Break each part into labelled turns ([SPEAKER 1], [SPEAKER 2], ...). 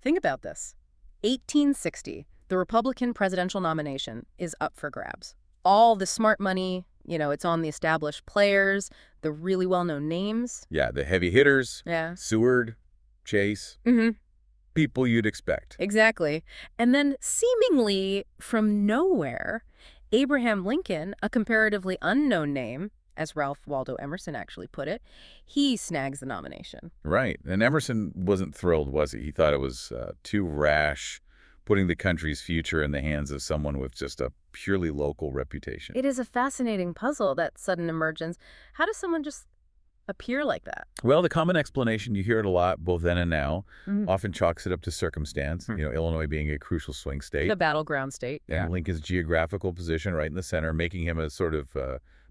[SPEAKER 1] Think about this. 1860, the Republican presidential nomination is up for grabs. All the smart money, it's on the established players, the really well-known names.
[SPEAKER 2] Yeah, the heavy hitters.
[SPEAKER 1] Yeah.
[SPEAKER 2] Seward, Chase. People you'd expect.
[SPEAKER 1] Exactly. And then seemingly from nowhere, Abraham Lincoln, a comparatively unknown name, as Ralph Waldo Emerson actually put it, he snags the nomination.
[SPEAKER 2] Right. And Emerson wasn't thrilled, was he? He thought it was too rash, putting the country's future in the hands of someone with just a purely local reputation.
[SPEAKER 1] It is a fascinating puzzle, that sudden emergence. How does someone just appear like that?
[SPEAKER 2] Well, the common explanation, you hear it a lot, both then and now, often chalks it up to circumstance, Illinois being a crucial swing state.
[SPEAKER 1] The battleground state.
[SPEAKER 2] And Lincoln's geographical position right in the center, making him a sort of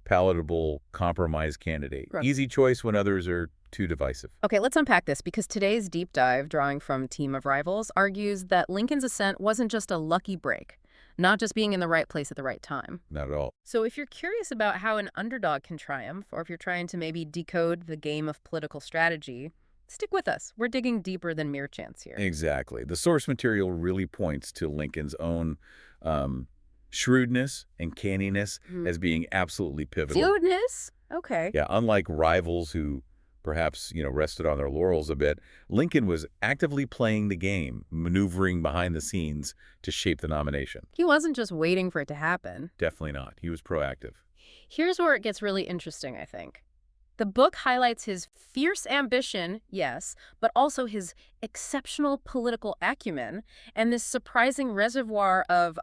[SPEAKER 2] palatable compromise candidate.
[SPEAKER 1] Right.
[SPEAKER 2] Easy choice when others are too divisive.
[SPEAKER 1] Okay, let's unpack this, because today's deep dive, drawing from Team of Rivals, argues that Lincoln's ascent wasn't just a lucky break, not just being in the right place at the right time.
[SPEAKER 2] Not at all.
[SPEAKER 1] So if you're curious about how an underdog can triumph, or if you're trying to maybe decode the game of political strategy, stick with us. We're digging deeper than mere chance here.
[SPEAKER 2] Exactly. The source material really points to Lincoln's own shrewdness and canniness as being absolutely pivotal.
[SPEAKER 1] Shrewdness? Okay.
[SPEAKER 2] Yeah, unlike rivals who perhaps, rested on their laurels a bit, Lincoln was actively playing the game, maneuvering behind the scenes to shape the nomination.
[SPEAKER 1] He wasn't just waiting for it to happen.
[SPEAKER 2] Definitely not. He was proactive.
[SPEAKER 1] Here's where it gets really interesting, I think. The book highlights his fierce ambition, yes, but also his exceptional political acumen and this surprising reservoir of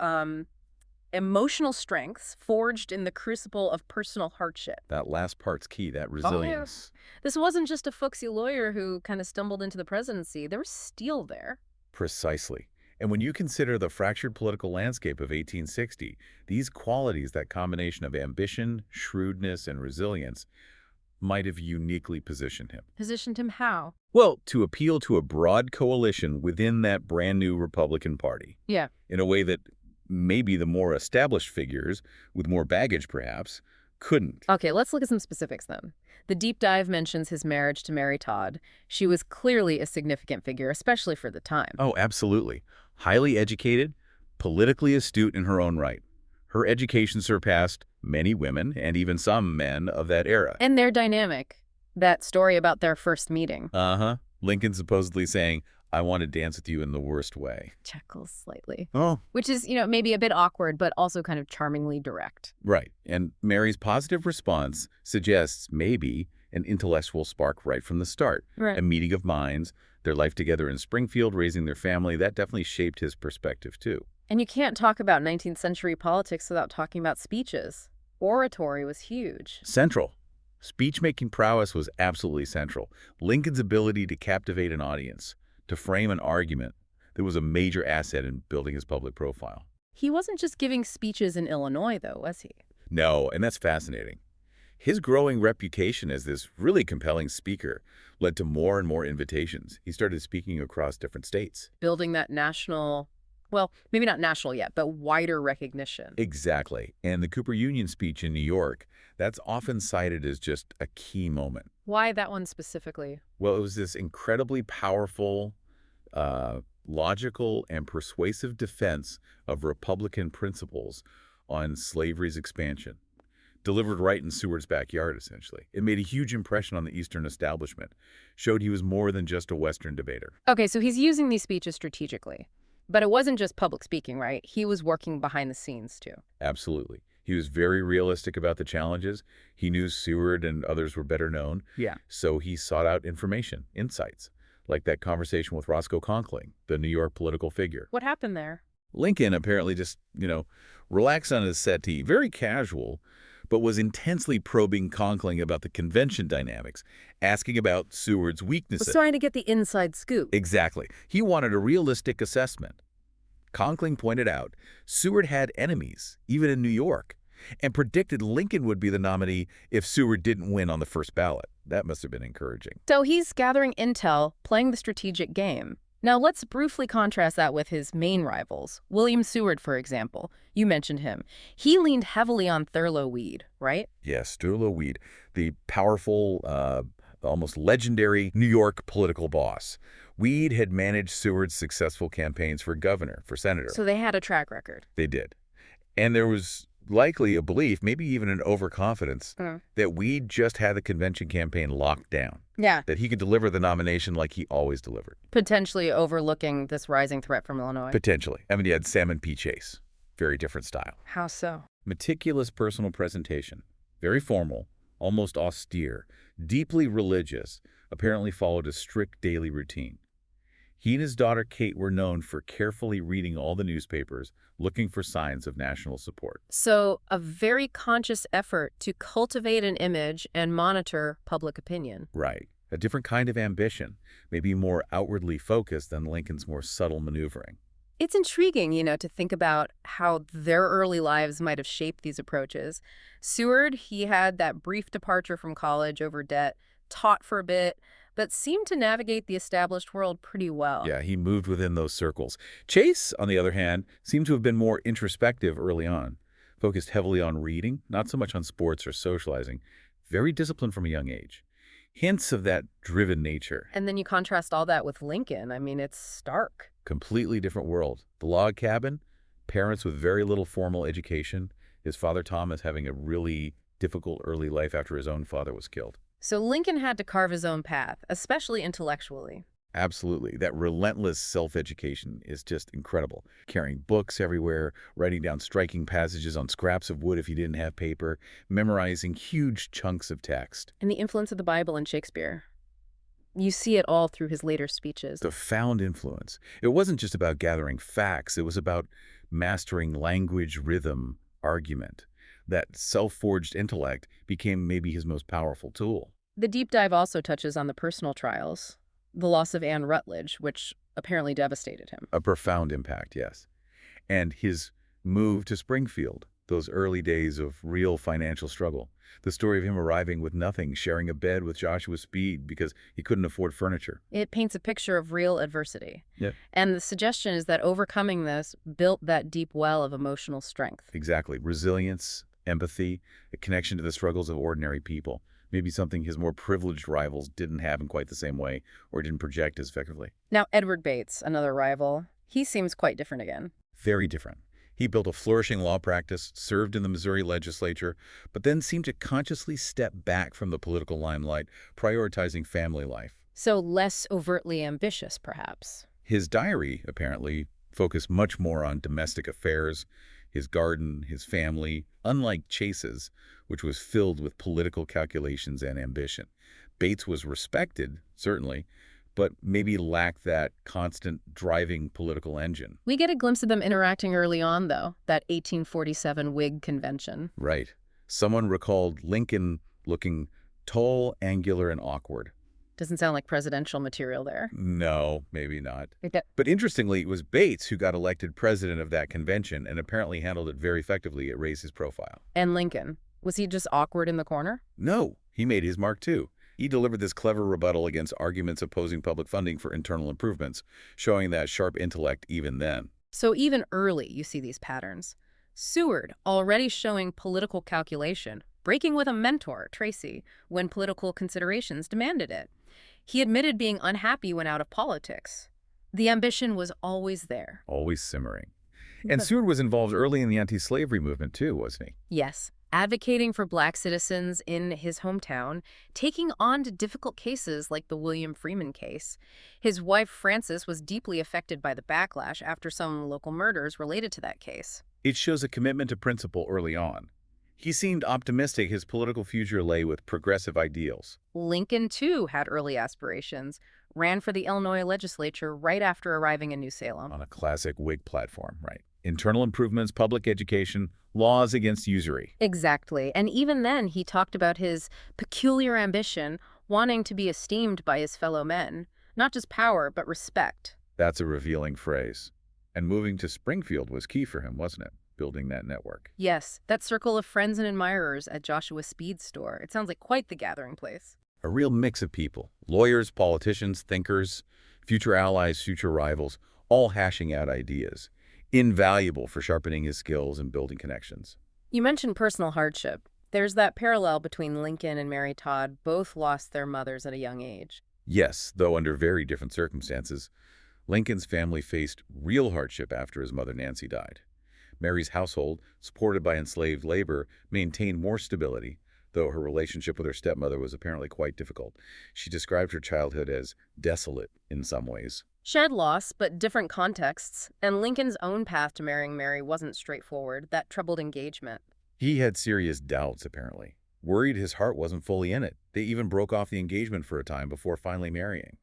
[SPEAKER 1] emotional strengths forged in the crucible of personal hardship.
[SPEAKER 2] That last part's key, that resilience.
[SPEAKER 1] Oh, yeah. This wasn't just a folksy lawyer who kind of stumbled into the presidency. There was steel there.
[SPEAKER 2] Precisely. And when you consider the fractured political landscape of 1860, these qualities, that combination of ambition, shrewdness, and resilience, might have uniquely positioned him.
[SPEAKER 1] Positioned him how?
[SPEAKER 2] Well, to appeal to a broad coalition within that brand new Republican Party.
[SPEAKER 1] Yeah.
[SPEAKER 2] In a way that maybe the more established figures, with more baggage perhaps, couldn't.
[SPEAKER 1] Okay, let's look at some specifics then. The deep dive mentions his marriage to Mary Todd. She was clearly a significant figure, especially for the time.
[SPEAKER 2] Oh, absolutely. Highly educated, politically astute in her own right. Her education surpassed many women and even some men of that era.
[SPEAKER 1] And their dynamic. That story about their first meeting.
[SPEAKER 2] Lincoln supposedly saying, "I want to dance with you in the worst way."
[SPEAKER 1] Chuckles slightly.
[SPEAKER 2] Oh.
[SPEAKER 1] Which is, maybe a bit awkward, but also kind of charmingly direct.
[SPEAKER 2] Right. And Mary's positive response suggests maybe an intellectual spark right from the start.
[SPEAKER 1] Right.
[SPEAKER 2] A meeting of minds, their life together in Springfield, raising their family, that definitely shaped his perspective too.
[SPEAKER 1] And you can't talk about 19th century politics without talking about speeches. Oratory was huge.
[SPEAKER 2] Central. Speech-making prowess was absolutely central. Lincoln's ability to captivate an audience, to frame an argument, that was a major asset in building his public profile.
[SPEAKER 1] He wasn't just giving speeches in Illinois, though, was he?
[SPEAKER 2] No, and that's fascinating. His growing reputation as this really compelling speaker led to more and more invitations. He started speaking across different states.
[SPEAKER 1] Building that national, well, maybe not national yet, but wider recognition.
[SPEAKER 2] Exactly. And the Cooper Union speech in New York, that's often cited as just a key moment.
[SPEAKER 1] Why that one specifically?
[SPEAKER 2] Well, it was this incredibly powerful, logical, and persuasive defense of Republican principles on slavery's expansion, delivered right in Seward's backyard, essentially. It made a huge impression on the Eastern establishment, showed he was more than just a Western debater.
[SPEAKER 1] Okay, so he's using these speeches strategically. But it wasn't just public speaking, right? He was working behind the scenes, too.
[SPEAKER 2] Absolutely. He was very realistic about the challenges. He knew Seward and others were better known.
[SPEAKER 1] Yeah.
[SPEAKER 2] So he sought out information, insights, like that conversation with Roscoe Conkling, the New York political figure.
[SPEAKER 1] What happened there?
[SPEAKER 2] Lincoln apparently just, relaxed on his settee, very casual, but was intensely probing Conkling about the convention dynamics, asking about Seward's weaknesses.
[SPEAKER 1] Was trying to get the inside scoop.
[SPEAKER 2] Exactly. He wanted a realistic assessment. Conkling pointed out Seward had enemies, even in New York, and predicted Lincoln would be the nominee if Seward didn't win on the first ballot. That must have been encouraging.
[SPEAKER 1] So he's gathering intel, playing the strategic game. Now let's briefly contrast that with his main rivals. William Seward, for example. You mentioned him. He leaned heavily on Thurlow Weed, right?
[SPEAKER 2] Yes, Thurlow Weed, the powerful, almost legendary New York political boss. Weed had managed Seward's successful campaigns for governor, for senator.
[SPEAKER 1] So they had a track record.
[SPEAKER 2] They did. And there was likely a belief, maybe even an overconfidence, that Weed just had the convention campaign locked down.
[SPEAKER 1] Yeah.
[SPEAKER 2] That he could deliver the nomination like he always delivered.
[SPEAKER 1] Potentially overlooking this rising threat from Illinois.
[SPEAKER 2] Potentially. I mean, you had Salmon P. Chase. Very different style.
[SPEAKER 1] How so?
[SPEAKER 2] Meticulous personal presentation. Very formal, almost austere, deeply religious, apparently followed a strict daily routine. He and his daughter Kate were known for carefully reading all the newspapers, looking for signs of national support.
[SPEAKER 1] So a very conscious effort to cultivate an image and monitor public opinion.
[SPEAKER 2] Right. A different kind of ambition, maybe more outwardly focused than Lincoln's more subtle maneuvering.
[SPEAKER 1] It's intriguing, to think about how their early lives might have shaped these approaches. Seward, he had that brief departure from college over debt, taught for a bit, but seemed to navigate the established world pretty well.
[SPEAKER 2] Yeah, he moved within those circles. Chase, on the other hand, seemed to have been more introspective early on, focused heavily on reading, not so much on sports or socializing, very disciplined from a young age. Hints of that driven nature.
[SPEAKER 1] And then you contrast all that with Lincoln. I mean, it's stark.
[SPEAKER 2] Completely different world. The log cabin, parents with very little formal education, his father Thomas having a really difficult early life after his own father was killed.
[SPEAKER 1] So Lincoln had to carve his own path, especially intellectually.
[SPEAKER 2] Absolutely. That relentless self-education is just incredible. Carrying books everywhere, writing down striking passages on scraps of wood if he didn't have paper, memorizing huge chunks of text.
[SPEAKER 1] And the influence of the Bible and Shakespeare. You see it all through his later speeches.
[SPEAKER 2] Profound influence. It wasn't just about gathering facts. It was about mastering language, rhythm, argument. That self-forged intellect became maybe his most powerful tool.
[SPEAKER 1] The deep dive also touches on the personal trials, the loss of Anne Rutledge, which apparently devastated him.
[SPEAKER 2] A profound impact, yes. And his move to Springfield, those early days of real financial struggle. The story of him arriving with nothing, sharing a bed with Joshua Speed because he couldn't afford furniture.
[SPEAKER 1] It paints a picture of real adversity.
[SPEAKER 2] Yeah.
[SPEAKER 1] And the suggestion is that overcoming this built that deep well of emotional strength.
[SPEAKER 2] Exactly. Resilience, empathy, a connection to the struggles of ordinary people. Maybe something his more privileged rivals didn't have in quite the same way or didn't project as effectively.
[SPEAKER 1] Now, Edward Bates, another rival, he seems quite different again.
[SPEAKER 2] Very different. He built a flourishing law practice, served in the Missouri legislature, but then seemed to consciously step back from the political limelight, prioritizing family life.
[SPEAKER 1] So less overtly ambitious, perhaps.
[SPEAKER 2] His diary, apparently, focused much more on domestic affairs, his garden, his family, unlike Chase's, which was filled with political calculations and ambition. Bates was respected, certainly, but maybe lacked that constant driving political engine.
[SPEAKER 1] We get a glimpse of them interacting early on, though, that 1847 Whig convention.
[SPEAKER 2] Right. Someone recalled Lincoln looking tall, angular, and awkward.
[SPEAKER 1] Doesn't sound like presidential material there.
[SPEAKER 2] No, maybe not. But interestingly, it was Bates who got elected president of that convention and apparently handled it very effectively. It raised his profile.
[SPEAKER 1] And Lincoln, was he just awkward in the corner?
[SPEAKER 2] No, he made his mark too. He delivered this clever rebuttal against arguments opposing public funding for internal improvements, showing that sharp intellect even then.
[SPEAKER 1] So even early, you see these patterns. Seward, already showing political calculation, breaking with a mentor, Tracy, when political considerations demanded it. He admitted being unhappy when out of politics. The ambition was always there.
[SPEAKER 2] Always simmering. And Seward was involved early in the anti-slavery movement too, wasn't he?
[SPEAKER 1] Yes, advocating for Black citizens in his hometown, taking on to difficult cases like the William Freeman case. His wife, Frances, was deeply affected by the backlash after some local murders related to that case.
[SPEAKER 2] It shows a commitment to principle early on. He seemed optimistic his political future lay with progressive ideals.
[SPEAKER 1] Lincoln, too, had early aspirations, ran for the Illinois legislature right after arriving in New Salem.
[SPEAKER 2] On a classic Whig platform, right? Internal improvements, public education, laws against usury.
[SPEAKER 1] Exactly. And even then, he talked about his peculiar ambition, wanting to be esteemed by his fellow men. Not just power, but respect.
[SPEAKER 2] That's a revealing phrase. And moving to Springfield was key for him, wasn't it? Building that network.
[SPEAKER 1] Yes, that circle of friends and admirers at Joshua Speed's store. It sounds like quite the gathering place.
[SPEAKER 2] A real mix of people. Lawyers, politicians, thinkers, future allies, future rivals, all hashing out ideas. Invaluable for sharpening his skills and building connections.
[SPEAKER 1] You mentioned personal hardship. There's that parallel between Lincoln and Mary Todd. Both lost their mothers at a young age.
[SPEAKER 2] Yes, though under very different circumstances. Lincoln's family faced real hardship after his mother Nancy died. Mary's household, supported by enslaved labor, maintained more stability, though her relationship with her stepmother was apparently quite difficult. She described her childhood as desolate in some ways.
[SPEAKER 1] Shared loss, but different contexts, and Lincoln's own path to marrying Mary wasn't straightforward. That troubled engagement.
[SPEAKER 2] He had serious doubts, apparently. Worried his heart wasn't fully in it. They even broke off the engagement for a time before finally marrying.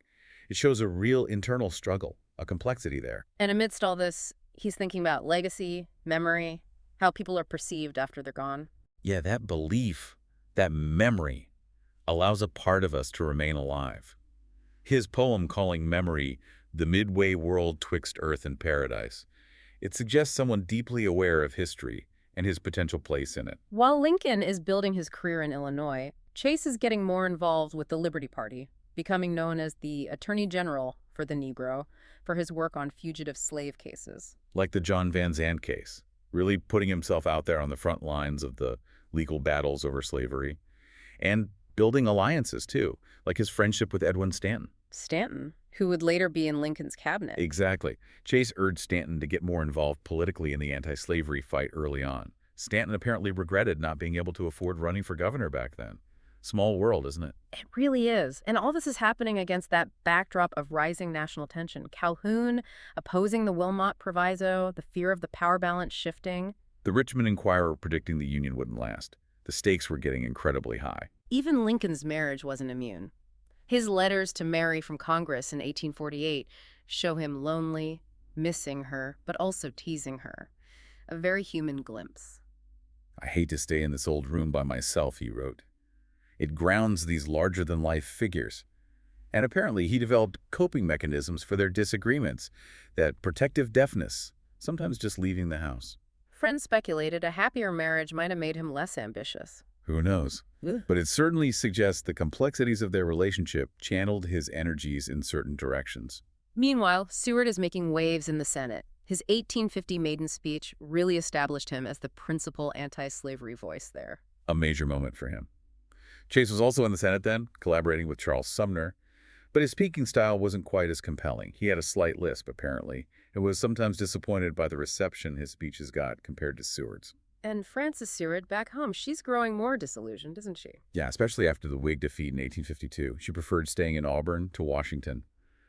[SPEAKER 2] It shows a real internal struggle, a complexity there.
[SPEAKER 1] And amidst all this, he's thinking about legacy, memory, how people are perceived after they're gone.
[SPEAKER 2] Yeah, that belief, that memory, allows a part of us to remain alive. His poem calling memory the midway world twixt earth and paradise, it suggests someone deeply aware of history and his potential place in it.
[SPEAKER 1] While Lincoln is building his career in Illinois, Chase is getting more involved with the Liberty Party, becoming known as the Attorney General for the Negro for his work on fugitive slave cases.
[SPEAKER 2] Like the John Van Zandt case, really putting himself out there on the front lines of the legal battles over slavery, and building alliances, too, like his friendship with Edwin Stanton.
[SPEAKER 1] Stanton, who would later be in Lincoln's cabinet.
[SPEAKER 2] Exactly. Chase urged Stanton to get more involved politically in the anti-slavery fight early on. Stanton apparently regretted not being able to afford running for governor back then. Small world, isn't it?
[SPEAKER 1] It really is. And all this is happening against that backdrop of rising national tension. Calhoun opposing the Wilmot Proviso, the fear of the power balance shifting.
[SPEAKER 2] The Richmond Enquirer predicting the Union wouldn't last. The stakes were getting incredibly high.
[SPEAKER 1] Even Lincoln's marriage wasn't immune. His letters to Mary from Congress in 1848 show him lonely, missing her, but also teasing her. A very human glimpse.
[SPEAKER 2] "I hate to stay in this old room by myself," he wrote. It grounds these larger-than-life figures. And apparently he developed coping mechanisms for their disagreements, that protective deafness, sometimes just leaving the house.
[SPEAKER 1] Friends speculated a happier marriage might have made him less ambitious.
[SPEAKER 2] Who knows?
[SPEAKER 1] Ugh.
[SPEAKER 2] But it certainly suggests the complexities of their relationship channeled his energies in certain directions.
[SPEAKER 1] Meanwhile, Seward is making waves in the Senate. His 1850 maiden speech really established him as the principal anti-slavery voice there.
[SPEAKER 2] A major moment for him. Chase was also in the Senate then, collaborating with Charles Sumner, but his speaking style wasn't quite as compelling. He had a slight lisp, apparently, and was sometimes disappointed by the reception his speeches got compared to Seward's.
[SPEAKER 1] And Frances Seward, back home, she's growing more disillusioned, isn't she?
[SPEAKER 2] Yeah, especially after the Whig defeat in 1852. She preferred staying in Auburn to Washington.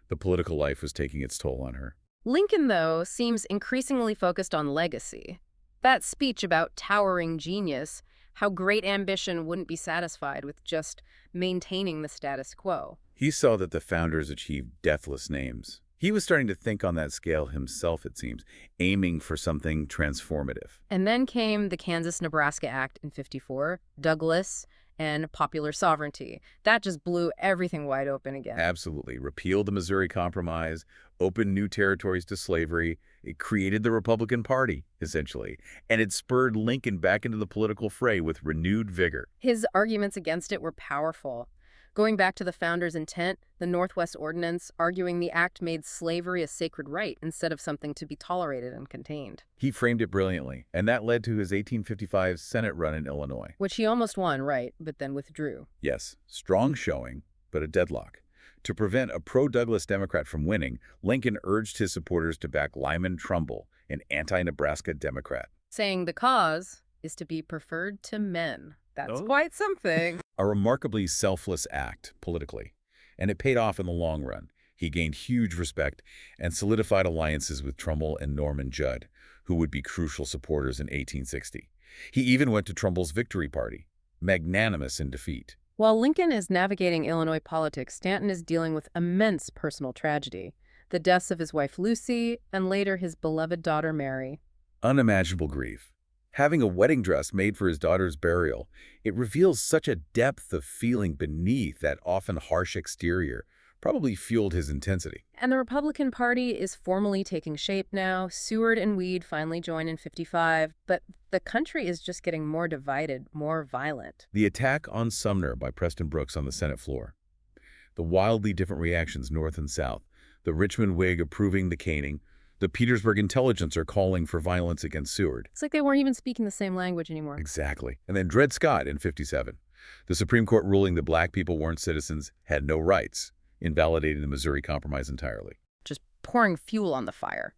[SPEAKER 2] The political life was taking its toll on her.
[SPEAKER 1] Lincoln, though, seems increasingly focused on legacy. That speech about towering genius, how great ambition wouldn't be satisfied with just maintaining the status quo.
[SPEAKER 2] He saw that the founders achieved deathless names. He was starting to think on that scale himself, it seems, aiming for something transformative.
[SPEAKER 1] And then came the Kansas-Nebraska Act in '54, Douglas, and popular sovereignty. That just blew everything wide open again.
[SPEAKER 2] Absolutely. Repealed the Missouri Compromise, opened new territories to slavery. It created the Republican Party, essentially. And it spurred Lincoln back into the political fray with renewed vigor.
[SPEAKER 1] His arguments against it were powerful. Going back to the founders' intent, the Northwest Ordinance, arguing the act made slavery a sacred right instead of something to be tolerated and contained.
[SPEAKER 2] He framed it brilliantly, and that led to his 1855 Senate run in Illinois.
[SPEAKER 1] Which he almost won, right, but then withdrew.
[SPEAKER 2] Yes, strong showing, but a deadlock. To prevent a pro-Douglas Democrat from winning, Lincoln urged his supporters to back Lyman Trumbull, an anti-Nebraska Democrat.
[SPEAKER 1] Saying the cause is to be preferred to men. That's quite something.
[SPEAKER 2] A remarkably selfless act, politically. And it paid off in the long run. He gained huge respect and solidified alliances with Trumbull and Norman Judd, who would be crucial supporters in 1860. He even went to Trumbull's victory party, magnanimous in defeat.
[SPEAKER 1] While Lincoln is navigating Illinois politics, Stanton is dealing with immense personal tragedy. The deaths of his wife Lucy, and later his beloved daughter Mary.
[SPEAKER 2] Unimaginable grief. Having a wedding dress made for his daughter's burial, it reveals such a depth of feeling beneath that often harsh exterior, probably fueled his intensity.
[SPEAKER 1] And the Republican Party is formally taking shape now. Seward and Weed finally join in '55, but the country is just getting more divided, more violent.
[SPEAKER 2] The attack on Sumner by Preston Brooks on the Senate floor. The wildly different reactions north and south. The Richmond Whig approving the caning. The Petersburg Intelligencer calling for violence against Seward.
[SPEAKER 1] It's like they weren't even speaking the same language anymore.
[SPEAKER 2] Exactly. And then Dred Scott in '57. The Supreme Court ruling that black people weren't citizens, had no rights. invalidating the Missouri Compromise entirely.
[SPEAKER 1] Just pouring fuel on the fire.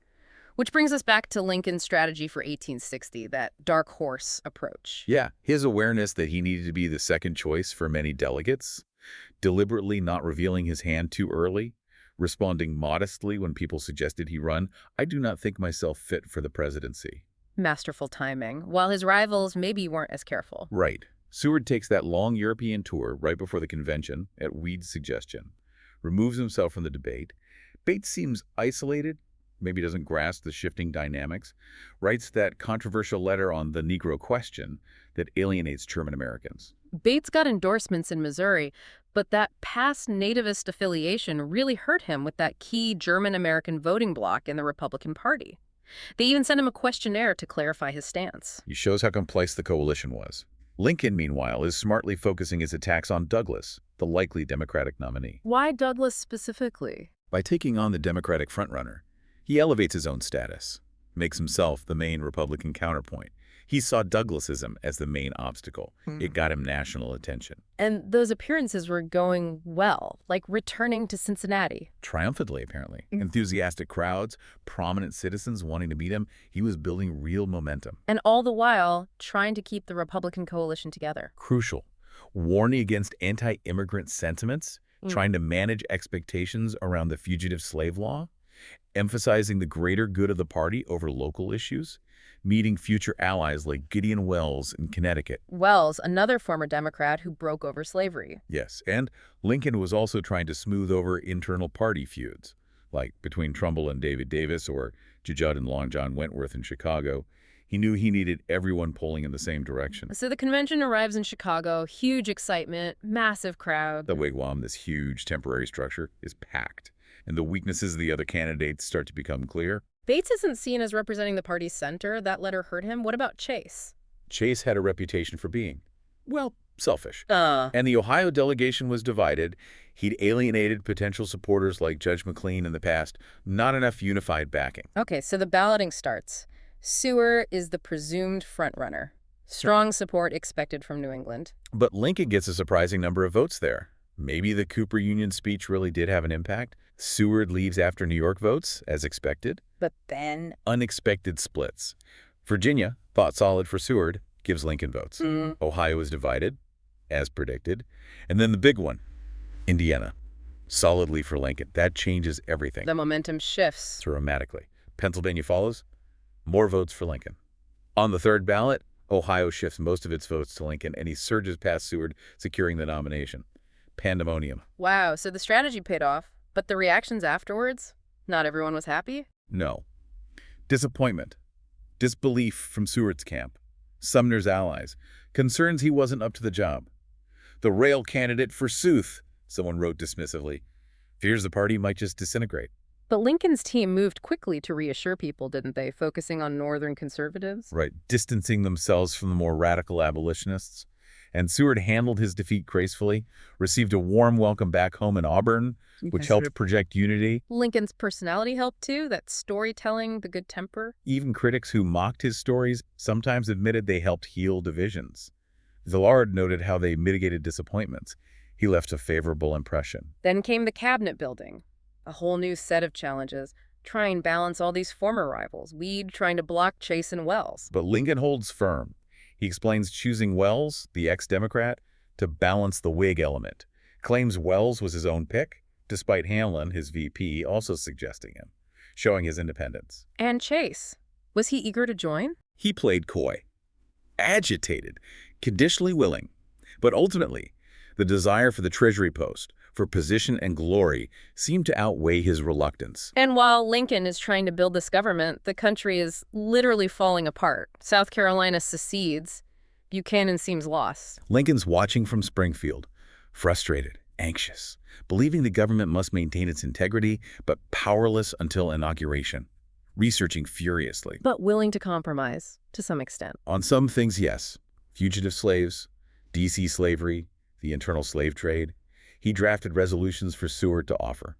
[SPEAKER 1] Which brings us back to Lincoln's strategy for 1860, that dark horse approach.
[SPEAKER 2] Yeah, his awareness that he needed to be the second choice for many delegates, deliberately not revealing his hand too early, responding modestly when people suggested he run, "I do not think myself fit for the presidency."
[SPEAKER 1] Masterful timing, while his rivals maybe weren't as careful.
[SPEAKER 2] Right. Seward takes that long European tour right before the convention, at Weed's suggestion, removes himself from the debate. Bates seems isolated, maybe doesn't grasp the shifting dynamics, writes that controversial letter on the Negro question that alienates German Americans.
[SPEAKER 1] Bates got endorsements in Missouri, but that past nativist affiliation really hurt him with that key German-American voting bloc in the Republican Party. They even sent him a questionnaire to clarify his stance.
[SPEAKER 2] He shows how complex the coalition was. Lincoln, meanwhile, is smartly focusing his attacks on Douglas, the likely Democratic nominee.
[SPEAKER 1] Why Douglas specifically?
[SPEAKER 2] By taking on the Democratic frontrunner, he elevates his own status, makes himself the main Republican counterpoint. He saw Douglasism as the main obstacle. It got him national attention.
[SPEAKER 1] And those appearances were going well, like returning to Cincinnati.
[SPEAKER 2] Triumphantly, apparently. Enthusiastic crowds, prominent citizens wanting to meet him. He was building real momentum.
[SPEAKER 1] And all the while, trying to keep the Republican coalition together.
[SPEAKER 2] Crucial. Warning against anti-immigrant sentiments, trying to manage expectations around the fugitive slave law, emphasizing the greater good of the party over local issues, meeting future allies like Gideon Welles in Connecticut.
[SPEAKER 1] Welles, another former Democrat who broke over slavery.
[SPEAKER 2] Yes, and Lincoln was also trying to smooth over internal party feuds, like between Trumbull and David Davis or Judd and Long John Wentworth in Chicago. He knew he needed everyone pulling in the same direction.
[SPEAKER 1] So the convention arrives in Chicago, huge excitement, massive crowd.
[SPEAKER 2] The wigwam, this huge temporary structure, is packed, and the weaknesses of the other candidates start to become clear.
[SPEAKER 1] Bates isn't seen as representing the party's center. That letter hurt him. What about Chase?
[SPEAKER 2] Chase had a reputation for being, well, selfish.
[SPEAKER 1] Uh.
[SPEAKER 2] And the Ohio delegation was divided. He'd alienated potential supporters like Judge McLean in the past. Not enough unified backing.
[SPEAKER 1] Okay, so the balloting starts. Seward is the presumed frontrunner. Strong support expected from New England.
[SPEAKER 2] But Lincoln gets a surprising number of votes there. Maybe the Cooper Union speech really did have an impact. Seward leaves after New York votes, as expected.
[SPEAKER 1] But then...
[SPEAKER 2] Unexpected splits. Virginia, thought solid for Seward, gives Lincoln votes. Ohio is divided, as predicted. And then the big one, Indiana, solidly for Lincoln. That changes everything.
[SPEAKER 1] The momentum shifts.
[SPEAKER 2] Dramatically. Pennsylvania follows. More votes for Lincoln. On the third ballot, Ohio shifts most of its votes to Lincoln, and he surges past Seward, securing the nomination. Pandemonium.
[SPEAKER 1] Wow, so the strategy paid off. But the reactions afterwards? Not everyone was happy?
[SPEAKER 2] No. Disappointment. Disbelief from Seward's camp. Sumner's allies. Concerns he wasn't up to the job. The rail candidate, forsooth, someone wrote dismissively. Fears the party might just disintegrate.
[SPEAKER 1] But Lincoln's team moved quickly to reassure people, didn't they? Focusing on Northern conservatives?
[SPEAKER 2] Right, distancing themselves from the more radical abolitionists. And Seward handled his defeat gracefully, received a warm welcome back home in Auburn, which helped project unity.
[SPEAKER 1] Lincoln's personality helped too, that storytelling, the good temper.
[SPEAKER 2] Even critics who mocked his stories sometimes admitted they helped heal divisions. Villard noted how they mitigated disappointments. He left a favorable impression.
[SPEAKER 1] Then came the cabinet building, a whole new set of challenges. Try and balance all these former rivals. Weed trying to block Chase and Welles.
[SPEAKER 2] But Lincoln holds firm. He explains choosing Welles, the ex-Democrat, to balance the Whig element. Claims Welles was his own pick, despite Hamlin, his VP, also suggesting him, showing his independence.
[SPEAKER 1] And Chase. Was he eager to join?
[SPEAKER 2] He played coy, agitated, conditionally willing. But ultimately, the desire for the Treasury post, for position and glory, seemed to outweigh his reluctance.
[SPEAKER 1] And while Lincoln is trying to build this government, the country is literally falling apart. South Carolina secedes. Buchanan seems lost.
[SPEAKER 2] Lincoln's watching from Springfield, frustrated, anxious, believing the government must maintain its integrity, but powerless until inauguration, researching furiously.
[SPEAKER 1] But willing to compromise, to some extent.
[SPEAKER 2] On some things, yes. Fugitive slaves, D.C. slavery, the internal slave trade. He drafted resolutions for Seward to offer,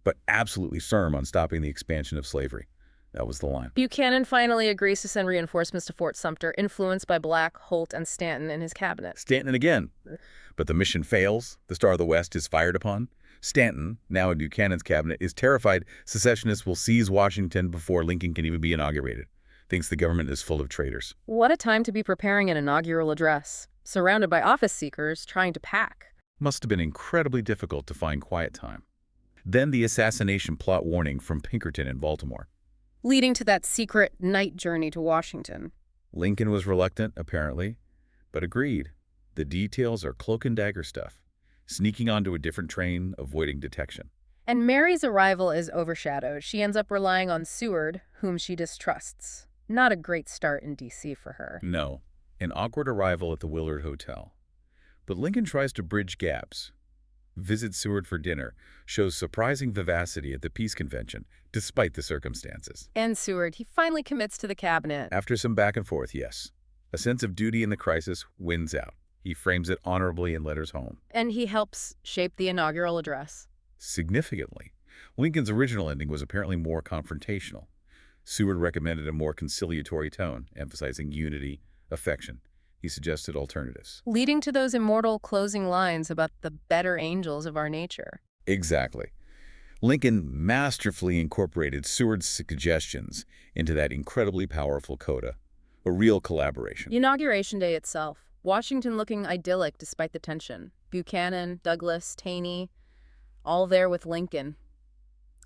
[SPEAKER 2] but absolutely firm on stopping the expansion of slavery. That was the line.
[SPEAKER 1] Buchanan finally agrees to send reinforcements to Fort Sumter, influenced by Black, Holt, and Stanton in his cabinet.
[SPEAKER 2] Stanton again. But the mission fails. The Star of the West is fired upon. Stanton, now in Buchanan's cabinet, is terrified secessionists will seize Washington before Lincoln can even be inaugurated. Thinks the government is full of traitors.
[SPEAKER 1] What a time to be preparing an inaugural address, surrounded by office seekers trying to pack.
[SPEAKER 2] Must have been incredibly difficult to find quiet time. Then the assassination plot warning from Pinkerton in Baltimore.
[SPEAKER 1] Leading to that secret night journey to Washington.
[SPEAKER 2] Lincoln was reluctant, apparently, but agreed. The details are cloak and dagger stuff. Sneaking onto a different train, avoiding detection.
[SPEAKER 1] And Mary's arrival is overshadowed. She ends up relying on Seward, whom she distrusts. Not a great start in D.C. for her.
[SPEAKER 2] No, an awkward arrival at the Willard Hotel. But Lincoln tries to bridge gaps. Visits Seward for dinner, shows surprising vivacity at the peace convention, despite the circumstances.
[SPEAKER 1] And Seward, he finally commits to the cabinet.
[SPEAKER 2] After some back and forth, yes. A sense of duty in the crisis wins out. He frames it honorably in letters home.
[SPEAKER 1] And he helps shape the inaugural address.
[SPEAKER 2] Significantly, Lincoln's original ending was apparently more confrontational. Seward recommended a more conciliatory tone, emphasizing unity, affection. He suggested alternatives.
[SPEAKER 1] Leading to those immortal closing lines about the better angels of our nature.
[SPEAKER 2] Exactly. Lincoln masterfully incorporated Seward's suggestions into that incredibly powerful coda, a real collaboration.
[SPEAKER 1] Inauguration Day itself. Washington looking idyllic despite the tension. Buchanan, Douglas, Taney, all there with Lincoln.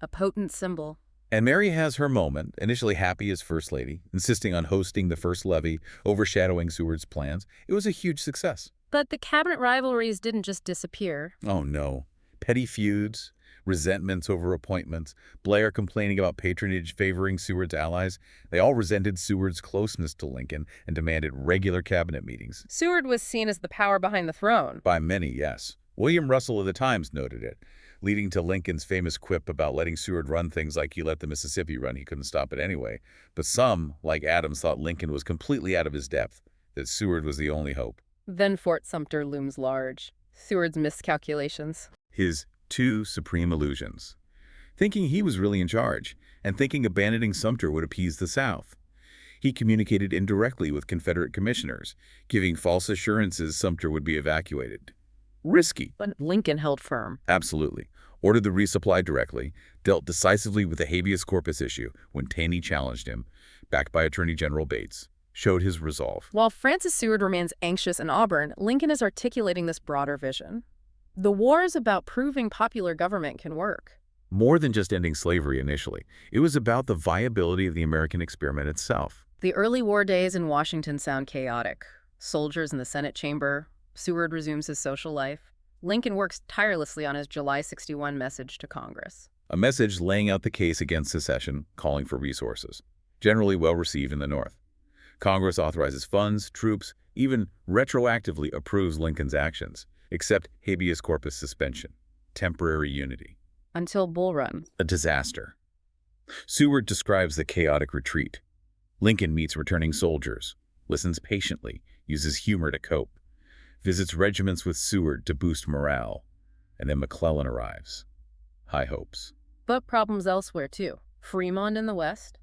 [SPEAKER 1] A potent symbol.
[SPEAKER 2] And Mary has her moment, initially happy as First Lady, insisting on hosting the first levee, overshadowing Seward's plans. It was a huge success.
[SPEAKER 1] But the cabinet rivalries didn't just disappear.
[SPEAKER 2] Oh no. Petty feuds, resentments over appointments, Blair complaining about patronage favoring Seward's allies. They all resented Seward's closeness to Lincoln and demanded regular cabinet meetings.
[SPEAKER 1] Seward was seen as the power behind the throne.
[SPEAKER 2] By many, yes. William Russell of the Times noted it, leading to Lincoln's famous quip about letting Seward run things like he let the Mississippi run. He couldn't stop it anyway. But some, like Adams, thought Lincoln was completely out of his depth, that Seward was the only hope.
[SPEAKER 1] Then Fort Sumter looms large. Seward's miscalculations.
[SPEAKER 2] His two supreme illusions. Thinking he was really in charge, and thinking abandoning Sumter would appease the South. He communicated indirectly with Confederate commissioners, giving false assurances Sumter would be evacuated. Risky.
[SPEAKER 1] But Lincoln held firm.
[SPEAKER 2] Absolutely. Ordered the resupply directly, dealt decisively with the habeas corpus issue when Taney challenged him, backed by Attorney General Bates, showed his resolve.
[SPEAKER 1] While Francis Seward remains anxious in Auburn, Lincoln is articulating this broader vision. The war is about proving popular government can work.
[SPEAKER 2] More than just ending slavery initially, it was about the viability of the American experiment itself.
[SPEAKER 1] The early war days in Washington sound chaotic. Soldiers in the Senate chamber. Seward resumes his social life. Lincoln works tirelessly on his July 61 message to Congress.
[SPEAKER 2] A message laying out the case against secession, calling for resources. Generally well received in the North. Congress authorizes funds, troops, even retroactively approves Lincoln's actions, except habeas corpus suspension, temporary unity.
[SPEAKER 1] Until Bull Run.
[SPEAKER 2] A disaster. Seward describes the chaotic retreat. Lincoln meets returning soldiers, listens patiently, uses humor to cope, visits regiments with Seward to boost morale, and then McClellan arrives. High hopes.
[SPEAKER 1] But problems elsewhere, too. Fremont in the West.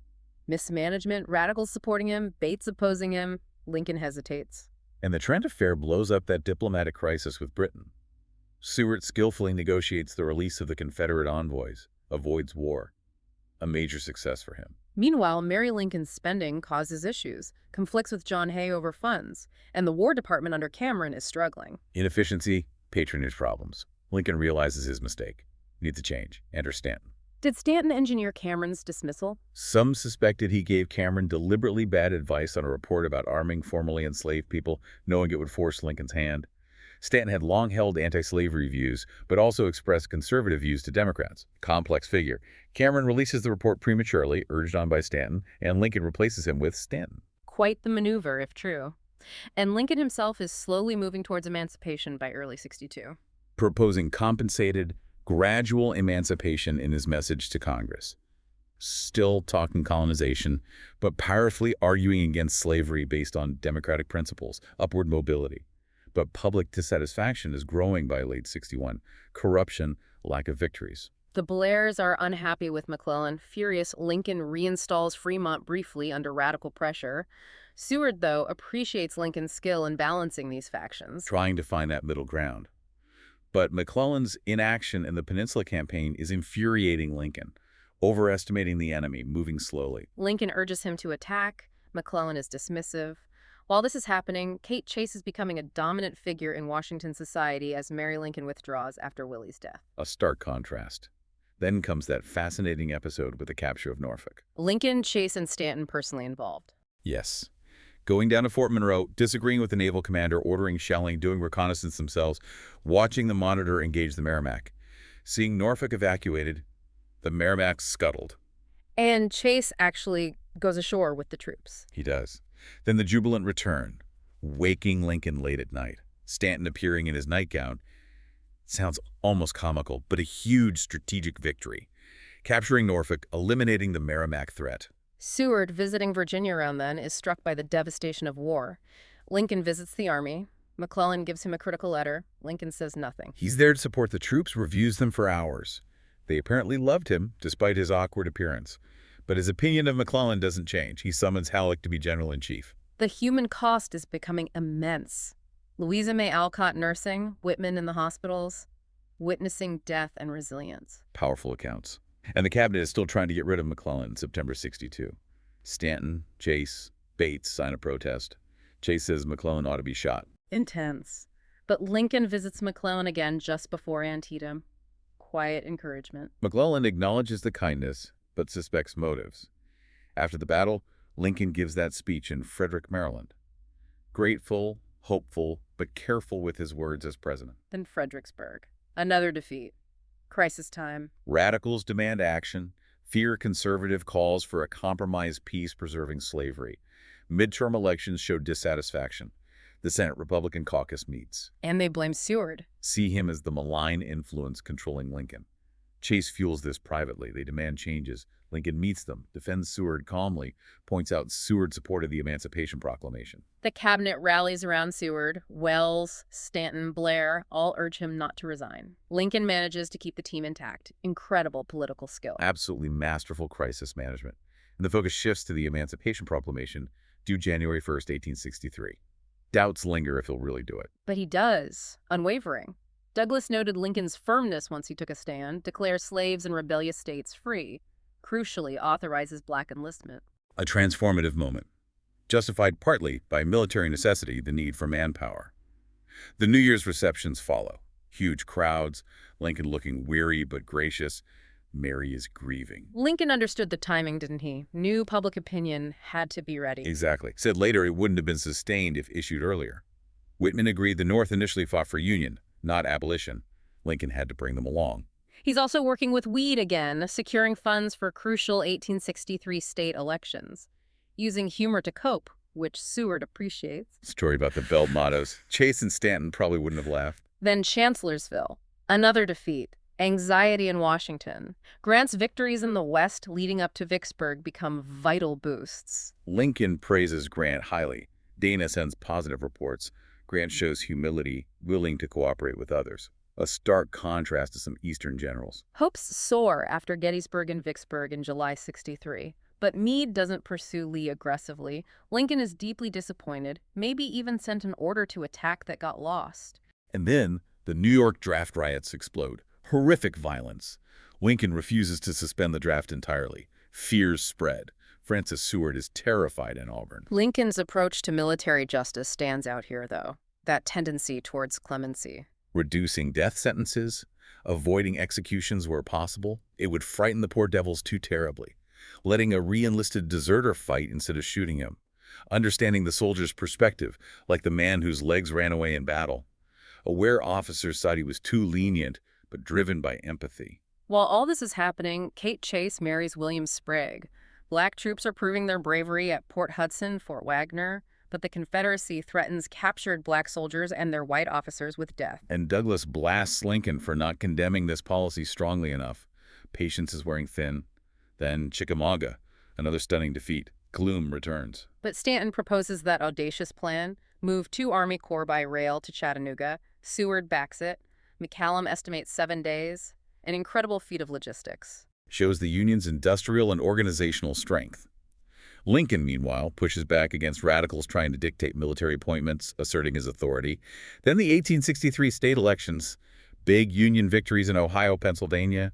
[SPEAKER 1] Mismanagement, radicals supporting him, Bates opposing him. Lincoln hesitates.
[SPEAKER 2] And the Trent affair blows up that diplomatic crisis with Britain. Seward skillfully negotiates the release of the Confederate envoys, avoids war. A major success for him.
[SPEAKER 1] Meanwhile, Mary Lincoln's spending causes issues, conflicts with John Hay over funds, and the War Department under Cameron is struggling.
[SPEAKER 2] Inefficiency, patronage problems. Lincoln realizes his mistake. Needs a change. Enter Stanton.
[SPEAKER 1] Did Stanton engineer Cameron's dismissal?
[SPEAKER 2] Some suspected he gave Cameron deliberately bad advice on a report about arming formerly enslaved people, knowing it would force Lincoln's hand. Stanton had long held anti-slavery views, but also expressed conservative views to Democrats. Complex figure. Cameron releases the report prematurely, urged on by Stanton, and Lincoln replaces him with Stanton.
[SPEAKER 1] Quite the maneuver, if true. And Lincoln himself is slowly moving towards emancipation by early '62.
[SPEAKER 2] Proposing compensated, gradual emancipation in his message to Congress. Still talking colonization, but powerfully arguing against slavery based on democratic principles, upward mobility. But public dissatisfaction is growing by late '61. Corruption, lack of victories.
[SPEAKER 1] The Blairs are unhappy with McClellan. Furious, Lincoln reinstalls Fremont briefly under radical pressure. Seward, though, appreciates Lincoln's skill in balancing these factions.
[SPEAKER 2] Trying to find that middle ground. But McClellan's inaction in the Peninsula Campaign is infuriating Lincoln, overestimating the enemy, moving slowly.
[SPEAKER 1] Lincoln urges him to attack. McClellan is dismissive. While this is happening, Kate Chase is becoming a dominant figure in Washington society as Mary Lincoln withdraws after Willie's death.
[SPEAKER 2] A stark contrast. Then comes that fascinating episode with the capture of Norfolk.
[SPEAKER 1] Lincoln, Chase, and Stanton personally involved.
[SPEAKER 2] Yes. Going down to Fort Monroe, disagreeing with the naval commander, ordering shelling, doing reconnaissance themselves, watching the Monitor engage the Merrimack. Seeing Norfolk evacuated, the Merrimack scuttled.
[SPEAKER 1] And Chase actually goes ashore with the troops.
[SPEAKER 2] He does. Then the jubilant return, waking Lincoln late at night. Stanton appearing in his nightgown. Sounds almost comical, but a huge strategic victory. Capturing Norfolk, eliminating the Merrimack threat.
[SPEAKER 1] Seward, visiting Virginia around then, is struck by the devastation of war. Lincoln visits the army. McClellan gives him a critical letter. Lincoln says nothing.
[SPEAKER 2] He's there to support the troops, reviews them for hours. They apparently loved him, despite his awkward appearance. But his opinion of McClellan doesn't change. He summons Halleck to be general-in-chief.
[SPEAKER 1] The human cost is becoming immense. Louisa May Alcott nursing, Whitman in the hospitals, witnessing death and resilience.
[SPEAKER 2] Powerful accounts. And the cabinet is still trying to get rid of McClellan in September '62. Stanton, Chase, Bates sign a protest. Chase says McClellan ought to be shot.
[SPEAKER 1] Intense. But Lincoln visits McClellan again just before Antietam. Quiet encouragement.
[SPEAKER 2] McClellan acknowledges the kindness, but suspects motives. After the battle, Lincoln gives that speech in Frederick, Maryland. Grateful, hopeful, but careful with his words as president.
[SPEAKER 1] Then Fredericksburg. Another defeat. Crisis time.
[SPEAKER 2] Radicals demand action. Fear conservative calls for a compromise peace preserving slavery. Midterm elections show dissatisfaction. The Senate Republican caucus meets.
[SPEAKER 1] And they blame Seward.
[SPEAKER 2] See him as the malign influence controlling Lincoln. Chase fuels this privately. They demand changes. Lincoln meets them, defends Seward calmly, points out Seward supported the Emancipation Proclamation.
[SPEAKER 1] The cabinet rallies around Seward. Wells, Stanton, Blair all urge him not to resign. Lincoln manages to keep the team intact. Incredible political skill.
[SPEAKER 2] Absolutely masterful crisis management. And the focus shifts to the Emancipation Proclamation, due January 1st, 1863. Doubts linger if he'll really do it.
[SPEAKER 1] But he does, unwavering. Douglas noted Lincoln's firmness once he took a stand, declares slaves and rebellious states free, crucially authorizes black enlistment.
[SPEAKER 2] A transformative moment, justified partly by military necessity, the need for manpower. The New Year's receptions follow. Huge crowds, Lincoln looking weary but gracious. Mary is grieving.
[SPEAKER 1] Lincoln understood the timing, didn't he? New public opinion had to be ready.
[SPEAKER 2] Exactly. Said later it wouldn't have been sustained if issued earlier. Whitman agreed the North initially fought for Union, not abolition. Lincoln had to bring them along.
[SPEAKER 1] He's also working with Weed again, securing funds for crucial 1863 state elections, using humor to cope, which Seward appreciates.
[SPEAKER 2] Story about the belt mottos. Chase and Stanton probably wouldn't have laughed.
[SPEAKER 1] Then Chancellorsville, another defeat. Anxiety in Washington. Grant's victories in the West leading up to Vicksburg become vital boosts.
[SPEAKER 2] Lincoln praises Grant highly. Dana sends positive reports. Grant shows humility, willing to cooperate with others. A stark contrast to some Eastern generals.
[SPEAKER 1] Hopes soar after Gettysburg and Vicksburg in July '63. But Meade doesn't pursue Lee aggressively. Lincoln is deeply disappointed, maybe even sent an order to attack that got lost.
[SPEAKER 2] And then the New York draft riots explode. Horrific violence. Lincoln refuses to suspend the draft entirely. Fears spread. Francis Seward is terrified in Auburn.
[SPEAKER 1] Lincoln's approach to military justice stands out here, though. That tendency towards clemency.
[SPEAKER 2] Reducing death sentences, avoiding executions where possible. It would frighten the poor devils too terribly. Letting a re-enlisted deserter fight instead of shooting him. Understanding the soldier's perspective, like the man whose legs ran away in battle. Aware officers thought he was too lenient, but driven by empathy.
[SPEAKER 1] While all this is happening, Kate Chase marries William Sprague. Black troops are proving their bravery at Port Hudson, Fort Wagner, but the Confederacy threatens captured black soldiers and their white officers with death.
[SPEAKER 2] And Douglas blasts Lincoln for not condemning this policy strongly enough. Patience is wearing thin. Then Chickamauga, another stunning defeat. Gloom returns.
[SPEAKER 1] But Stanton proposes that audacious plan, move 2 Army Corps by rail to Chattanooga. Seward backs it. McCallum estimates 7 days. An incredible feat of logistics.
[SPEAKER 2] Shows the Union's industrial and organizational strength. Lincoln, meanwhile, pushes back against radicals trying to dictate military appointments, asserting his authority. Then the 1863 state elections. Big Union victories in Ohio, Pennsylvania.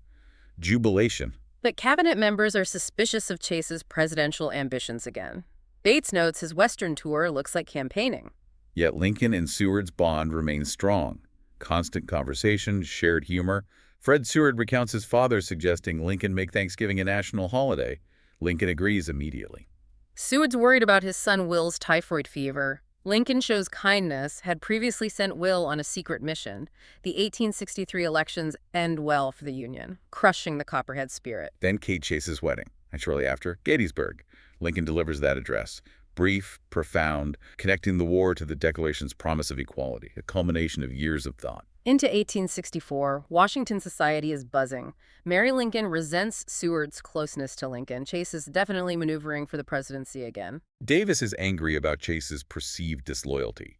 [SPEAKER 2] Jubilation.
[SPEAKER 1] But cabinet members are suspicious of Chase's presidential ambitions again. Bates notes his Western tour looks like campaigning.
[SPEAKER 2] Yet Lincoln and Seward's bond remains strong. Constant conversation, shared humor. Fred Seward recounts his father suggesting Lincoln make Thanksgiving a national holiday. Lincoln agrees immediately.
[SPEAKER 1] Seward's worried about his son Will's typhoid fever. Lincoln shows kindness, had previously sent Will on a secret mission. The 1863 elections end well for the Union, crushing the Copperhead spirit.
[SPEAKER 2] Then Kate Chase's wedding, and shortly after, Gettysburg. Lincoln delivers that address. Brief, profound, connecting the war to the Declaration's promise of equality, a culmination of years of thought.
[SPEAKER 1] Into 1864, Washington society is buzzing. Mary Lincoln resents Seward's closeness to Lincoln. Chase is definitely maneuvering for the presidency again.
[SPEAKER 2] Davis is angry about Chase's perceived disloyalty.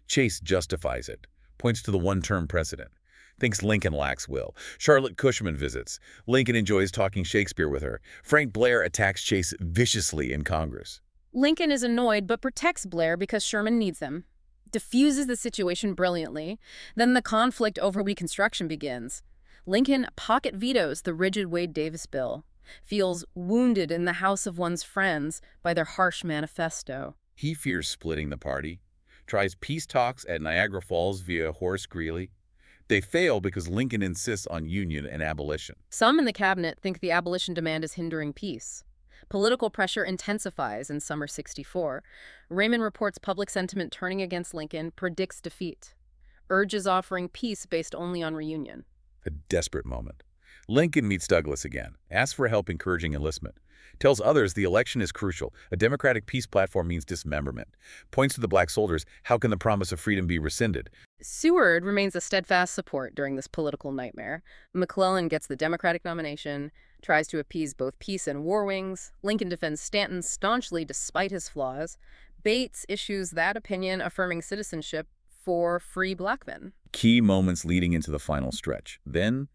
[SPEAKER 2] Chase justifies it, points to the one-term precedent, thinks Lincoln lacks will. Charlotte Cushman visits. Lincoln enjoys talking Shakespeare with her. Frank Blair attacks Chase viciously in Congress.
[SPEAKER 1] Lincoln is annoyed but protects Blair because Sherman needs him. Diffuses the situation brilliantly. Then the conflict over Reconstruction begins. Lincoln pocket vetoes the rigid Wade-Davis bill, feels wounded in the house of one's friends by their harsh manifesto.
[SPEAKER 2] He fears splitting the party, tries peace talks at Niagara Falls via Horace Greeley. They fail because Lincoln insists on union and abolition.
[SPEAKER 1] Some in the cabinet think the abolition demand is hindering peace. Political pressure intensifies in summer '64. Raymond reports public sentiment turning against Lincoln, predicts defeat, urges offering peace based only on reunion.
[SPEAKER 2] A desperate moment. Lincoln meets Douglas again, asks for help encouraging enlistment, tells others the election is crucial, a democratic peace platform means dismemberment, points to the black soldiers, how can the promise of freedom be rescinded?
[SPEAKER 1] Seward remains a steadfast support during this political nightmare. McClellan gets the Democratic nomination, tries to appease both peace and war wings. Lincoln defends Stanton staunchly despite his flaws. Bates issues that opinion affirming citizenship for free black men.
[SPEAKER 2] Key moments leading into the final stretch. Then,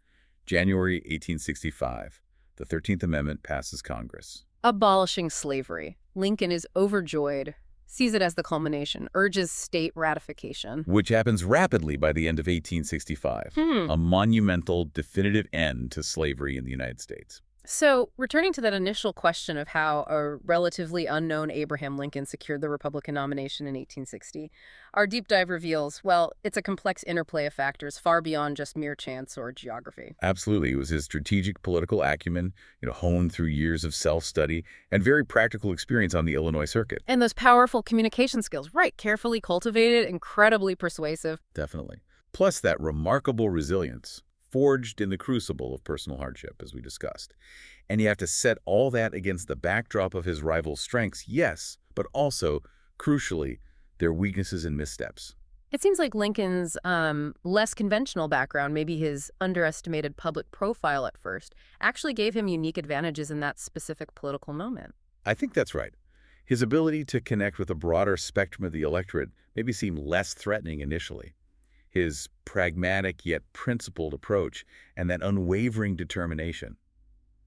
[SPEAKER 2] January 1865, the 13th Amendment passes Congress.
[SPEAKER 1] Abolishing slavery. Lincoln is overjoyed, sees it as the culmination, urges state ratification.
[SPEAKER 2] Which happens rapidly by the end of 1865. A monumental, definitive end to slavery in the United States.
[SPEAKER 1] So, returning to that initial question of how a relatively unknown Abraham Lincoln secured the Republican nomination in 1860, our deep dive reveals, well, it's a complex interplay of factors far beyond just mere chance or geography.
[SPEAKER 2] Absolutely. It was his strategic political acumen, honed through years of self-study and very practical experience on the Illinois circuit.
[SPEAKER 1] And those powerful communication skills, right, carefully cultivated, incredibly persuasive.
[SPEAKER 2] Definitely. Plus that remarkable resilience, forged in the crucible of personal hardship, as we discussed. And you have to set all that against the backdrop of his rival's strengths, yes, but also, crucially, their weaknesses and missteps.
[SPEAKER 1] It seems like Lincoln's less conventional background, maybe his underestimated public profile at first, actually gave him unique advantages in that specific political moment.
[SPEAKER 2] I think that's right. His ability to connect with a broader spectrum of the electorate maybe seemed less threatening initially. His pragmatic yet principled approach and that unwavering determination,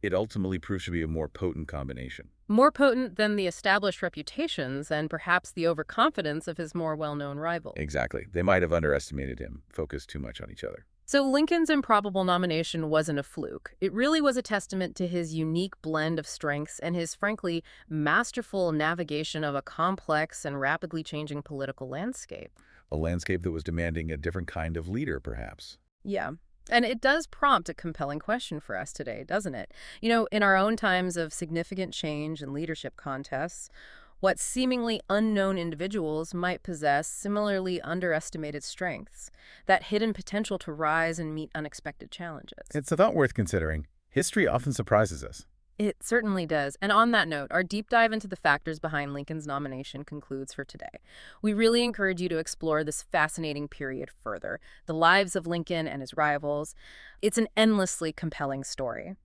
[SPEAKER 2] it ultimately proves to be a more potent combination.
[SPEAKER 1] More potent than the established reputations and perhaps the overconfidence of his more well-known rival.
[SPEAKER 2] Exactly. They might have underestimated him, focused too much on each other.
[SPEAKER 1] So Lincoln's improbable nomination wasn't a fluke. It really was a testament to his unique blend of strengths and his, frankly, masterful navigation of a complex and rapidly changing political landscape.
[SPEAKER 2] A landscape that was demanding a different kind of leader, perhaps.
[SPEAKER 1] Yeah. And it does prompt a compelling question for us today, doesn't it? In our own times of significant change and leadership contests, what seemingly unknown individuals might possess similarly underestimated strengths, that hidden potential to rise and meet unexpected challenges.
[SPEAKER 2] It's a thought worth considering. History often surprises us.
[SPEAKER 1] It certainly does. And on that note, our deep dive into the factors behind Lincoln's nomination concludes for today. We really encourage you to explore this fascinating period further, the lives of Lincoln and his rivals. It's an endlessly compelling story.